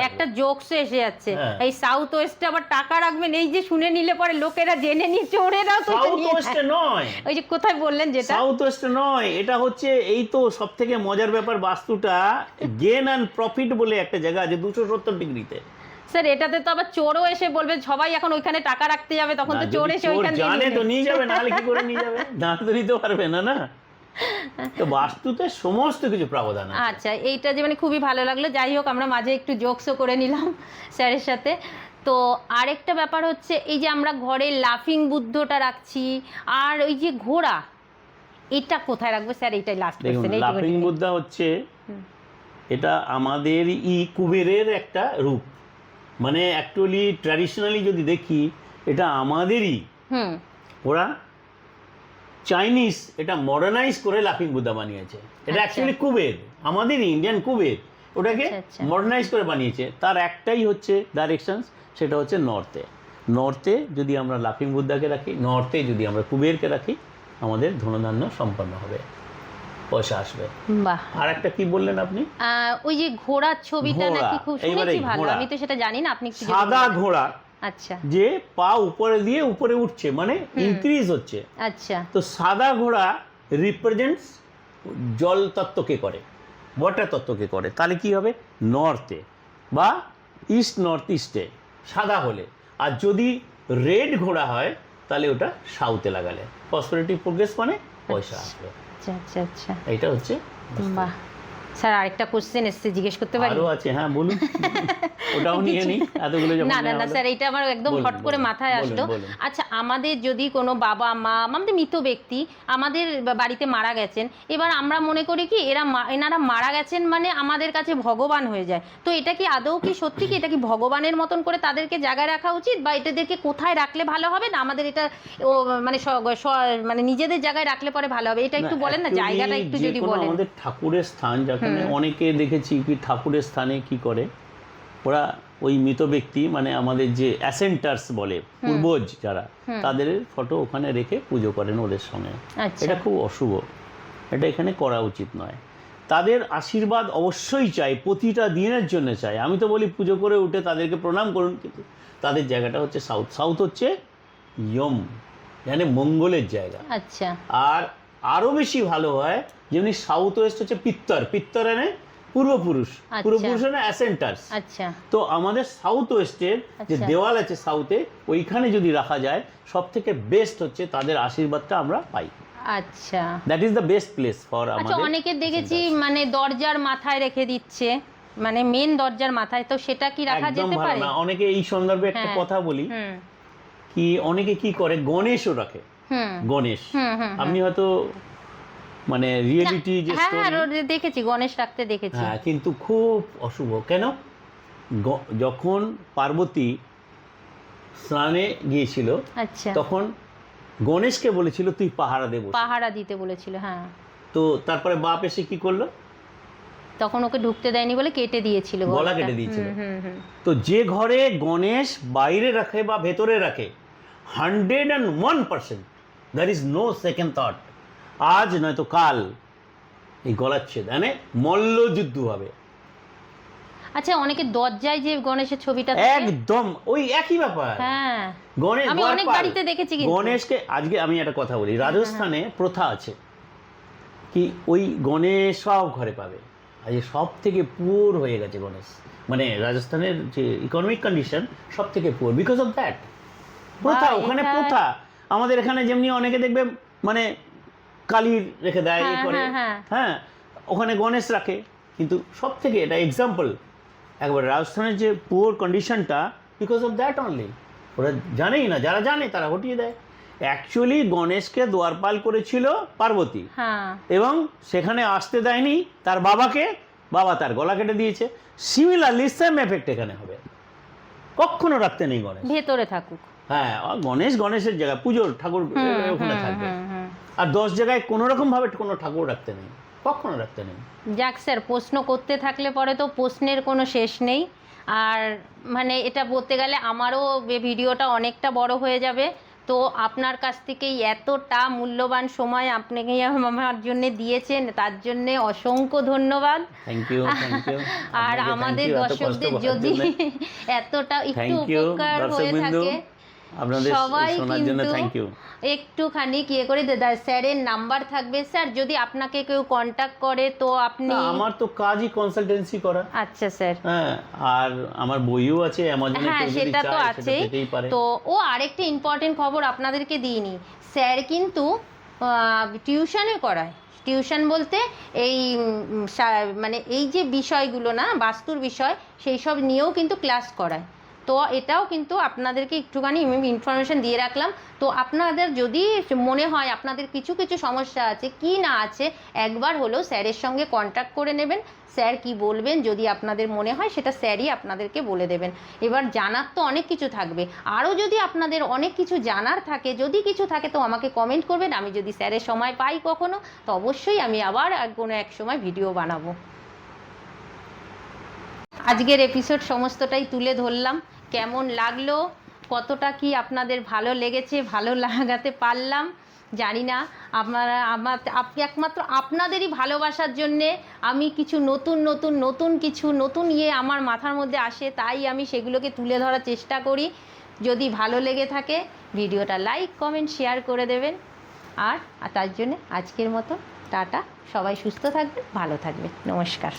একটা জোকস এসে যাচ্ছে, এই সাউথ ওয়েস্টে আবার টাকা রাখবেন, এই যে শুনে নিলে পরে লোকেরা জেনে নিয়ে চোরেরাও তো সাউথ ওয়েস্টে নয়, ওই যে কোথায় বললেন যেটা সাউথ ওয়েস্টে নয়, এটা হচ্ছে এই তো সবথেকে মজার ব্যাপার, বাস্তুটা গেন অ্যান্ড প্রফিট বলে একটা জায়গা আছে 270 ডিগ্রিতে। স্যার এটাতে তো আবার চোরও এসে বলবে সবাই এখন ওইখানে টাকা রাখতে যাবে, তখন তো চোর এসে ওইখানে জানে তো নিয়ে যাবে, নাহলে কি করে নিয়ে যাবে, না তো নিতে পারবে না। না, তো বাস্তুতে সমস্ত কিছু প্রাবধান আছে। আচ্ছা, এইটা যে মানে খুবই ভালো লাগলো। যাই হোক, আমরা মাঝে একটু জোকসও করে নিলাম স্যারের সাথে। তো আরেকটা ব্যাপার হচ্ছে, এই যে আমরা ঘরে লাফিং বুদ্ধটা রাখছি, আর ওই যে ঘোড়া, এটা কোথায় রাখবো স্যার? এইটাই লাস্ট কোশ্চেন। লাফিং বুদ্ধা হচ্ছে, এটা আমাদের কুবেরের একটা রূপ, মানে অ্যাকচুয়ালি ট্র্যাডিশনালি যদি দেখি এটা আমাদেরই। ওরা চাইনিজ এটা মডার্নাইজ করে লাফিং বুদ্ধা বানিয়েছে। এটা অ্যাকচুয়ালি কুবের, আমাদের ইন্ডিয়ান কুবের, ওটাকে মডার্নাইজ করে বানিয়েছে। তার একটাই হচ্ছে ডাইরেকশনস, সেটা হচ্ছে নর্থে যদি আমরা লাফিং বুদ্ধাকে রাখি, নর্থে যদি আমরা কুবেরকে রাখি, আমাদের ধনধান্য সম্পন্ন হবে, পয়সা আসবে। বাহ। আর একটা কি বললেন আপনি? ওই যে ঘোড়ার ছবিটা নাকি খুব শুনেছি ভালো, আমি তো সেটা জানি না, আপনি সাদা ঘোড়া আচ্ছা যে পা উপরে দিয়ে উপরে উঠছে, মানে ইনক্রিজ হচ্ছে। আচ্ছা তো সাদা ঘোড়া রিপ্রেজেন্টস জল তত্ত্বকে করে, ওয়াটার তত্ত্বকে করে। তাহলে কি হবে, নর্থে বা ইস্ট নর্থ ইস্টে সাদা হলে, আর যদি রেড ঘোড়া হয় তাহলে ওটা সাউথে লাগালে প্রসপারিটি প্রোগ্রেস, মানে পয়সা আসবে। আচ্ছা আচ্ছা আচ্ছা, এইটা হচ্ছে। বাহ স্যার, আরেকটা কোশ্চেন এসছে, জিজ্ঞেস করতে পারি? আরো আছে, হ্যাঁ বলুন। ওটাও নিয়ে নিই, এতগুলো যখন না না নেওয়া না হলো। স্যার, এটা আমার একদম বলুন, হট করে বলুন, মাথায় বলুন, আসলো। বলুন। আচ্ছা, আমাদের যদি কোনো বাবা মা, আমাদের মৃত ব্যক্তি আমাদের বাড়িতে মারা গেছেন, এবার আমরা মনে করি কি এনারা মারা গেছেন মানে আমাদের কাছে ভগবান হয়ে যায়। তো এটা কি আদৌ কি সত্যি, কি এটা কি ভগবানের মতন করে তাদেরকে জায়গায় রাখা উচিত, বা এটাদেরকে কোথায় রাখলে ভালো হবে? না আমাদের এটা মানে মানে নিজেদের জায়গায় রাখলে পরে ভালো হবে? এটা একটু বলেন না, actually জায়গাটা একটু যে যদি কোনো বলেন। আমাদের ঠাকুরের স্থান, যেখানে অনেকে দেখেছি কি ঠাকুরের স্থানে কি করে ওরা, ওই মৃত ব্যক্তি মানে আমাদের যে অ্যাসেন্টার্স বলে, পূর্বজ যারা, তাদের ফটো ওখানে রেখে পুজো করেন ওদের সঙ্গে। আচ্ছা এটা খুব অশুভ, এটা এখানে করা উচিত নয়। তাদের আশীর্বাদ অবশ্যই চাই, প্রতিটা দিনের জন্য চাই। আমি তো বলি পুজো করে উঠে তাদেরকে প্রণাম করুন, কিন্তু তাদের জায়গাটা হচ্ছে সাউথ। সাউথ হচ্ছে ইয়ম, মানে মঙ্গলের জায়গা। আচ্ছা আর আরও বেশি ভালো হয় যেমনি সাউথ ওয়েস্ট হচ্ছে পিত্তর এনে পূর্বপুরুষ, পূর্বপুরুষ মানে অ্যাসেন্টার্স। আচ্ছা তো আমাদের সাউথ ওয়েস্টের যে দেওয়াল আছে সাউথে, ওইখানে যদি রাখা যায় সব থেকে বেস্ট হচ্ছে, তাদের আশীর্বাদটা আমরা পাই। আচ্ছা that is the best place for আচ্ছা, আমাদের। অনেকে দেখেছি মানে দরজার মাথায় রেখে দিচ্ছে, মানে মেন দরজার মাথায়, তো সেটা কি রাখা একদম যেতে ভালো পারে? না। অনেকে এই সন্দর্ভে একটা হ্যাঁ। কথা বলি, হুম কি অনেকে কি করে গণেশও রাখে। হুম গণেশ হুম হুম আপনি হয়তো মানে রিয়েলিটি যে হ্যাঁ হ্যাঁ, story, দেখেছি, গণেশ রাখতে দেখেছি। হ্যাঁ, কিন্তু খুব অশুভ। কেন? যখন পার্বতী স্নানে গিয়েছিল আচ্ছা, তখন গণেশকে বলেছিল তুই পাহারা দেব। পাহারা দিতে বলেছিল, হ্যাঁ। তো তারপরে বাপ এসে কি করলো, তখন ওকে ঢুকতে দেয়নি বলে কেটে দিয়েছিল, গলা গলাটা। কেটে দিয়েছিল। হুম হুম তো যে ঘরে গণেশ বাইরে রাখে বা ভেতরে রাখে, 101% there is no second thought, আজ নয়তো কাল এই গলাচ্ছেদ মানে মল্লযুদ্ধ হবে। আচ্ছা, অনেকে দরজায় যে গণেশের ছবিটা থাকে, একদম ওই একই ব্যাপার। হ্যাঁ গণেশ আমি অনেক গোপাল, বাড়িতে দেখেছি কিন্তু। গণেশকে আজকে আমি একটা কথা বলি, রাজস্থানে প্রথা আছে কি ওই গণেশ সব ঘরে পাবে। আজ সব থেকে পুয়ার হয়ে গেছে গণেশ, মানে রাজস্থানের যে ইকোনমিক কন্ডিশন সব থেকে পুয়ার বিকজ অফ দ্যাট প্রথা। ওখানে প্রথা, আমাদের এখানে যেমনি অনেকে দেখবে মানে কালীর রেখে দেয়, এ করে, হ্যাঁ, ওখানে গণেশ রাখে। কিন্তু সব থেকে এটা এক্সাম্পল, একবার রাজস্থানের যে পুয়ার কন্ডিশনটা বিকজ অফ দ্যাট অনলি। ওরা জানেই না, যারা জানে তারা হটিয়ে দেয়। অ্যাকচুয়ালি গণেশকে দ্বারপাল করেছিল পার্বতী, হ্যাঁ এবং সেখানে আসতে দেয়নি তার বাবাকে, বাবা তার গলা কেটে দিয়েছে। সিমিলারলি সেম এফেক্ট এখানে হবে, কখনো রাখতে নেই গণেশ, ভেতরে থাকুক। হ্যাঁ, গণেশ গণেশের জায়গা, পুজোর ঠাকুর ওখানে থাকবে। আর 10 জায়গায় কোনো রকম ভাবে কোনো ঠাকুর রাখতে নেই, কখনো রাখতে নেই। যাক স্যার, প্রশ্ন করতে থাকলে পরে তো প্রশ্নের কোনো শেষ নেই। আর মানে এটা বলতে গেলে আমারও ভিডিওটা অনেকটা বড় হয়ে যাবে। তো আপনার কাছ থেকেই এতটা মূল্যবান সময় আপনাকে আমার জন্য দিয়েছেন, তার জন্য অসংখ্য ধন্যবাদ। Thank you, thank you. আর আমাদের দর্শকদের যদি এতটা একটু উপকার হয়ে থাকে, আপনাদের সবাই শোনার জন্য কিন্তু থ্যাংক ইউ। একটুখানি কি করে স্যারের নাম্বার থাকবে স্যার, যদি আপনাকে কেউ কন্ট্যাক্ট করে তো আপনি। আমার তো কাজই কনসালটেন্সি করা। আচ্ছা স্যার, হ্যাঁ, আর আমার বইও আছে অ্যামাজনে, হ্যাঁ কেউ যদি সেটা তো চায় আছেই। সেটা পেতেই পারে। তো ও আরেকটা ইম্পর্টেন্ট খবর আপনাদেরকে দিইনি, স্যার কিন্তু টিউশনে করায়। টিউশন বলতে এই মানে এই যে বিষয়গুলো না, বাস্তুর বিষয়, সেই সব নিয়েও কিন্তু ক্লাস করায়। তো এটাও কিন্তু আপনাদেরকে একটুখানি ইনফরমেশন দিয়ে রাখলাম। তো আপনাদের যদি মনে হয় আপনাদের কিছু কিছু সমস্যা আছে কি না আছে, একবার হলেও স্যারের সঙ্গে কন্ট্যাক্ট করে নেবেন। স্যার কি বলবেন যদি আপনাদের মনে হয়, সেটা স্যারই আপনাদেরকে বলে দেবেন। এবার জানার তো অনেক কিছু থাকবে, আরও যদি আপনাদের অনেক কিছু জানার থাকে, যদি কিছু থাকে তো আমাকে কমেন্ট করবেন। আমি যদি স্যারের সময় পাই কখনো, তো অবশ্যই আমি আবার কোনো এক সময় ভিডিও বানাবো। আজকের এপিসোড সমস্তটাই তুলে ধরলাম। কেমন লাগলো, কতটা কি আপনাদের ভালো লেগেছে, ভালো লাগাতে পারলাম জানি না। একমাত্র আপনাদেরই ভালোবাসার জন্যে আমি কিছু নতুন কিছু আমার মাথার মধ্যে আসে, তাই আমি সেগুলোকে তুলে ধরার চেষ্টা করি। যদি ভালো লেগে থাকে ভিডিওটা লাইক কমেন্ট শেয়ার করে দেবেন। আর তার জন্য আজকের মতো টাটা, সবাই সুস্থ থাকবেন, ভালো থাকবেন, নমস্কার।